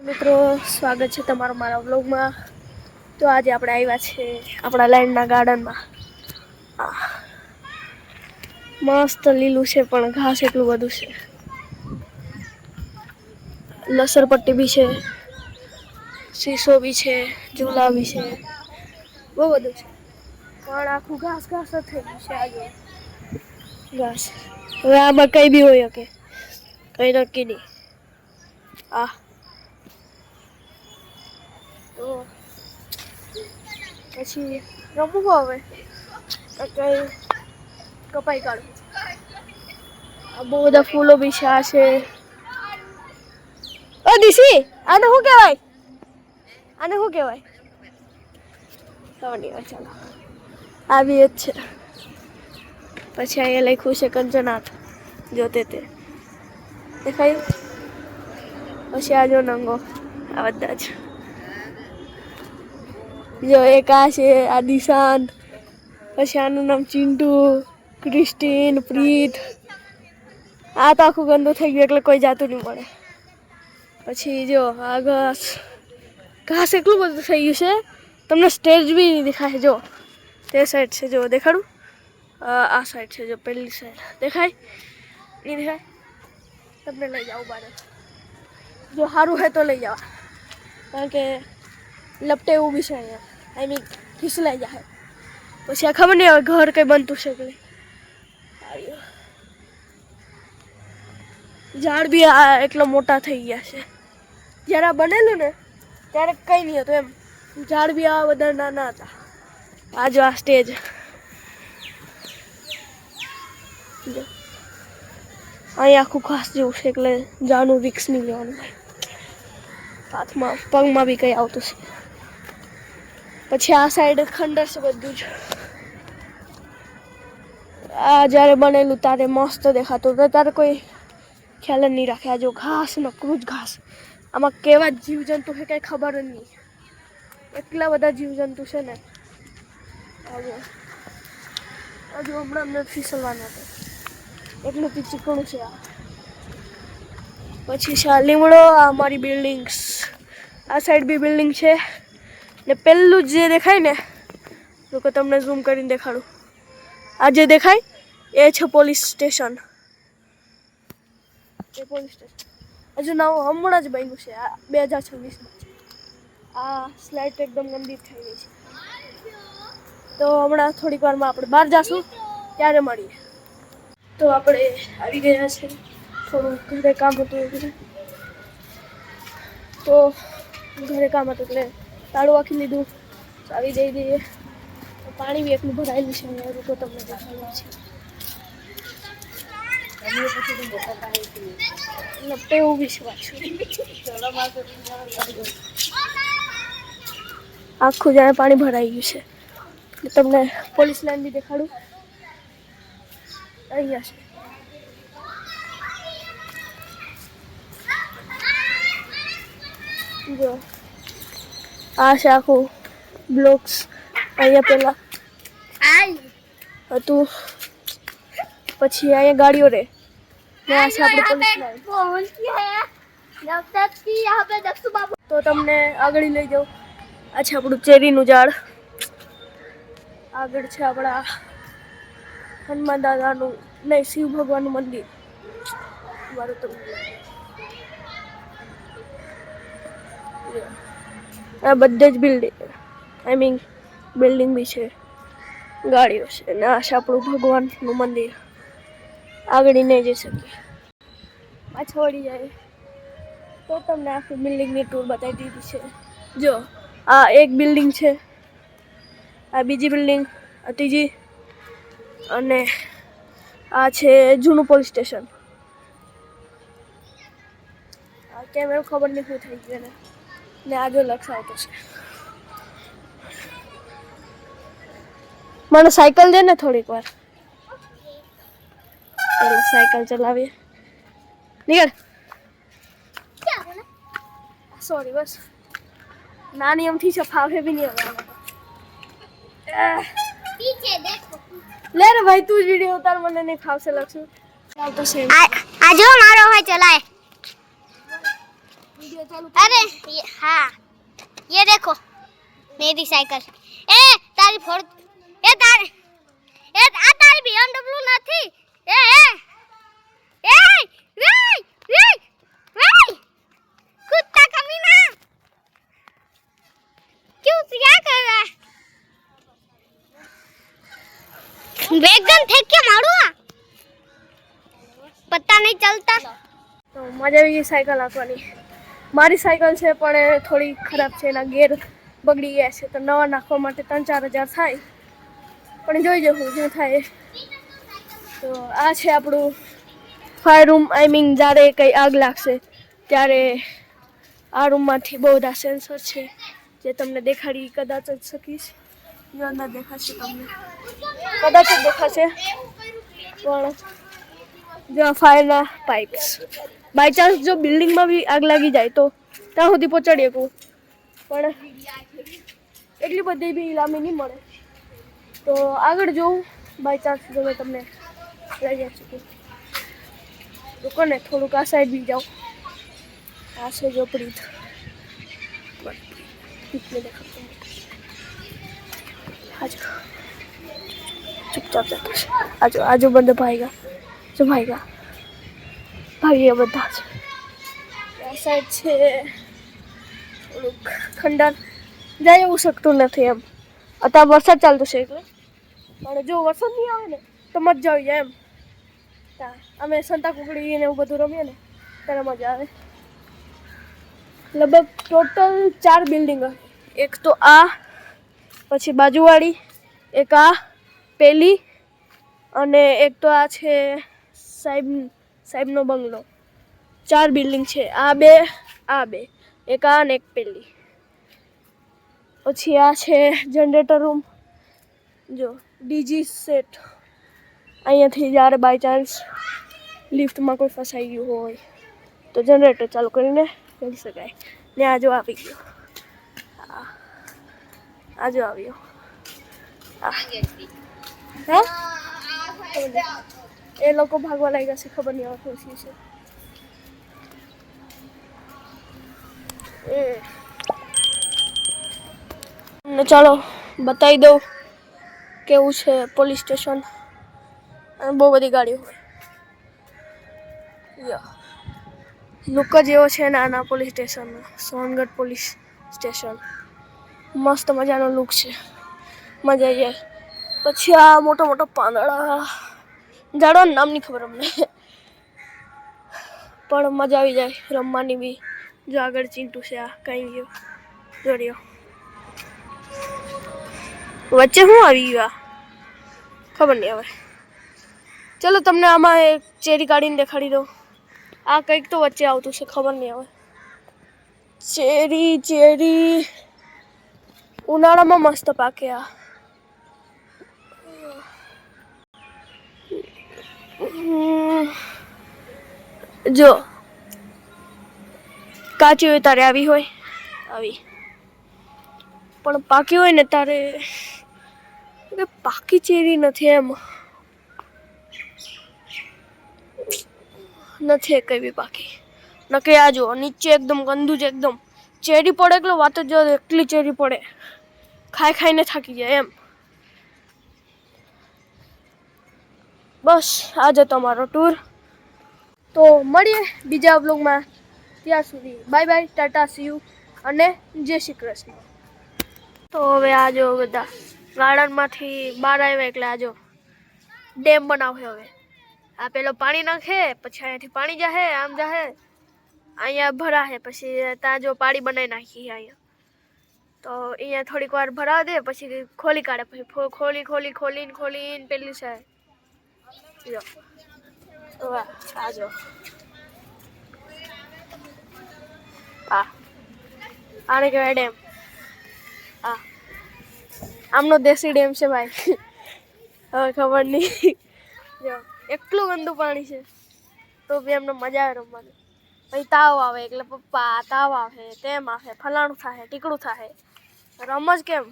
મિત્રો સ્વાગત છે તમારું મારા વ્લોગમાં। તો આજે આપણે આવ્યા છે આપણા લાઈનના ગાર્ડનમાં। મસ્ત લીલું છે પણ ઘાસ એટલું બધું છે। લસરપટ્ટી બી છે, શીશો બી છે, ઝૂલા બી છે, બહુ બધું છે પણ આખું ઘાસ ઘાસ જ થઈ ગયું છે। આજે ઘાસ હવે આમાં કઈ બી હોય શકે, કઈ નક્કી નહીં। તો પછી રમવું હવે કઈ કપાઈ કાઢું। બહુ બધા ફૂલો બી છે। આ છે ઓ દીશી, આને શું કહેવાય? આને શું કહેવાય? ખબર ચાલો આવી જ છે। પછી અહીંયા લખ્યું છે કંચનાથ, જોતે તે દેખાયું। પછી આ જો નંગો, આ બધા જ જો એક આ છે, આ દિશાંત, પછી આનું નામ ચિંટુ, ક્રિસ્ટીન, પ્રીત। આ તો આખું ગંદુ થઈ ગયું એટલે કોઈ જાતું નહીં મળે। પછી જો આ ઘાસ ઘાસ એટલું બધું થઈ ગયું છે તમને સ્ટેજ બી નહીં દેખાય। જો તે સાઈડ છે, જો દેખાડું, આ સાઈડ છે, જો પેલી સાઈડ દેખાય નહીં દેખાય? તમને લઈ જાઉં બારે, જો સારું હોય તો લઈ જવા, કારણ કે લપટે એવું બી છે અહીંયા, આઈ મીન ફિસલાઈ જાય। પછી આ ખબર નહીં હવે ઘર કંઈ બનતું છે કે નહીં। ઝાડ બી આ એટલો મોટા થઈ ગયા છે। જ્યારે આ બનેલું ને ત્યારે કંઈ નહીં હતું એમ, ઝાડ બી આ બધા નાના હતા। આ જો આ સ્ટેજ, અહીંયા આખું ઘાસ જેવું છે એટલે ઝાડનું રિક્સ નહીં લેવાનું ભાઈ, હાથમાં પગમાં બી કંઈ આવતું છે। પછી આ સાઈડ ખંડર છે બધું જ। આ જ્યારે બનેલું ત્યારે મસ્ત દેખાતું હતું, ત્યારે કોઈ ખ્યાલ જ નહીં રાખે। આ જો ઘાસ, નકરું જ ઘાસ, આમાં કેવા જીવજંતુ છે કંઈ ખબર જ નહીં, એટલા બધા જીવજંતુ છે ને। હજુ હમણાં અમને ફિસલવાનું હતું એટલું ચીકણું છે આ। પછી છે લીમડો, આ અમારી બિલ્ડિંગ્સ, આ સાઈડ બી બિલ્ડિંગ છે ને પેલું જે દેખાય ને, તો તમને ઝૂમ કરીને દેખાડું, આ જે દેખાય એ છે પોલીસ સ્ટેશન। એ પોલીસ સ્ટેશન હજુ નવું હમણાં જ બન્યું છે, આ 2026માં છે। આ સ્લાઇડ એકદમ ગંદી થઈ ગઈ છે, તો હમણાં થોડીક વારમાં આપણે બહાર જઈશું ત્યારે મળીએ। તો આપણે આવી ગયા છે, થોડું ઘરે કામ હતું એટલે, તો ઘરે કામ હતું એટલે તાળું વાંખી લીધું, ચાવી દઈ દઈએ। પાણી બી એટલું ભરાયેલું છે અહીંયા, તો તમને દેખાડવું છે લપટે એવું બી છે પાછું। આખું જાણે પાણી ભરાઈ ગયું છે। તમને પોલીસ લાઈન બી દેખાડું, અહીંયા છે। જો આ છે આખું બ્લોક્સ, અહીંયા પેલા હતું, પછી અહીંયા ગાડીઓ રહે ને આ છે આપણી પોલીસ લાઈન। તો તમને આગળ લઈ જાઉં, આ છે આપણું ચેરીનું ઝાડ, આગળ છે આપણા હનુમાન દાદાનું નહીં શિવ ભગવાનનું મંદિર મારું તો। આ બધે જ બિલ્ડિંગ, આઈ મીન બિલ્ડિંગ બી છે, ગાડીઓ છે, અને આ છે આપણું ભગવાનનું મંદિર। આગળ નહીં જઈ શકીએ, પાછળ વળી જાય તો તમને આખી બિલ્ડિંગની ટૂર બતાવી દીધી છે। જો આ એક બિલ્ડિંગ છે, આ બીજી બિલ્ડિંગ, આ ત્રીજી, અને આ છે જૂનું પોલીસ સ્ટેશન। આ કેમેરો ખબર નહીં શું થઈ ગયું ને આ જો લક્ષ આવતો છે। મને સાયકલ દે ને થોડીક વાર, સાયકલ ચલાવીએ, નીકળ। સોરી બસ નાની અમથી છે, ફાવે બી નહીં હવે। લે રે ભાઈ તું જ વિડિયો ઉતાર, મને નહીં ફાવશે લક્ષું। આવતો છે આ જો મારો હોય ચલાય, વિડિયો ચાલુ, અરે हाँ ये देखो मेरी साइकिल ए तारी फोड़ ए तारी ए आ तारी BMW નથી ए ए वे वे वे कुत्ता कमीना क्यों क्या कर रहा है वेगन फेंक के मारूंगा पता नहीं चलता તો મજા આવી ગઈ સાયકલ હાંકવાની મારી સાયકલ છે પણ એ થોડી ખરાબ છે એના ગેર બગડી ગયા છે તો નવા નાખવા માટે 3-4 હજાર થાય પણ જોઈ જવું શું થાય તો આ છે આપણું ફાયર રૂમ આઈ મીન જ્યારે કંઈ આગ લાગશે ત્યારે આ રૂમમાંથી બહુ બધા સેન્સર છે જે તમને દેખાડી કદાચ જ શકીશ જો અંદર દેખાશે તમને કદાચ જ દેખાશે પણ જો ફાયરના પાઇપ્સ બાય ચાન્સ જો બિલ્ડિંગમાં બી આગ લાગી જાય તો ત્યાં સુધી પહોંચાડી શકું પણ એટલી બધી બી લાંબી નહીં મળે તો આગળ જોઉં બાય ચાન્સ જો મેં તમને લઈ શકું તો કોને થોડુંક આ સાઈડ બી જાઉં આ છે જો પ્રીત પ્રીતને દેખાતું આજો ચૂપચાપ જતો છે આજો આજો બંધ ભાઈગા જો ભાઈગા ભાગીએ બધા જ આ સાઈડ છે થોડુંક ખંડર જાય એવું શકતું નથી એમ અત્યારે વરસાદ ચાલતો છે એટલે પણ જો વરસાદ નહીં આવે ને તો મજા આવી જાય એમ અમે સંતા કુકડી ને એવું બધું રમીએ ને ત્યારે મજા આવે લગભગ ટોટલ 4 બિલ્ડિંગ એક તો આ પછી બાજુવાળી એક આ પેલી અને એક તો આ છે સાહેબનો બંગલો 4 બિલ્ડિંગ છે આ બે એક આ અને એક પેલી પછી આ છે જનરેટર રૂમ જો ડીજી સેટ અહીંયાથી જ્યારે બાય ચાન્સ લિફ્ટમાં કોઈ ફસાઈ ગયું હોય તો જનરેટર ચાલુ કરીને કરી શકાય ને આ જો આવી ગયો આ જો આવ્યો હા એ લોકો ભાગવા લાગ્યા છે ખબર નહીં આવે ખુશી છે ચાલો બતાવી દઉં કેવું છે પોલીસ સ્ટેશન બહુ બધી ગાડીઓ હોય લુક જ એવો છે નાના પોલીસ સ્ટેશનનો સોનગઢ પોલીસ સ્ટેશન મસ્ત મજાનો લુક છે મજા આવી જાય પછી આ મોટો મોટો પાંદડા ઝાડવાનું નામ નહીં ખબર અમને પણ મજા આવી જાય રમવાની બી જો આગળ ચીંટુ છે આ કઈ ગયો જોડ્યો વચ્ચે શું આવી ગયું ખબર નહીં હવે ચલો તમને આમાં એક ચેરી કાઢીને દેખાડી દઉં આ કંઈક તો વચ્ચે આવતું છે ખબર નહીં હવે ચેરી ઉનાળામાં મસ્ત પાકે આ જો કાચી હોય તારે આવી હોય આવી પણ પાકી હોય ને તારે પાકી ચેરી નથી એમ નથી કઈ બી પાકી નકે આ જો નીચે એકદમ ગંદુ જ એકદમ ચેરી પડે એટલે વાત જ જો એટલી ચેરી પડે ખાઈને થાકી જાય એમ બસ આજે તમારો ટૂર તો મળીએ બીજા વ્લોગમાં ત્યાં સુધી bye bye Tata C you અને જય શ્રી કૃષ્ણ તો હવે આજો બધા ગાર્ડનમાંથી બહાર આવ્યા એટલે આજો ડેમ બનાવે હવે આ પેલો પાણી નાખે પછી અહીંયાથી પાણી જાહે આમ જાહે અહીંયા ભરાહે પછી ત્યાં જો પાણી બનાવી નાખી અહીંયા તો અહીંયા થોડીક વાર ભરાવા દે પછી ખોલી કાઢે પછી ખોલીને પેલી છે જો વાહ આજો આને કહેવાય ડેમ આમનો દેશી ડેમ છે ભાઈ હવે ખબર નહીં જો એટલું ગંદુ પાણી છે તો બી એમને મજા આવે રમવાની પછી તાવ આવે એટલે પપ્પા તાવ આવે તેમ આવે ફલાણું થાય ટીકડું થાય રમજ કેમ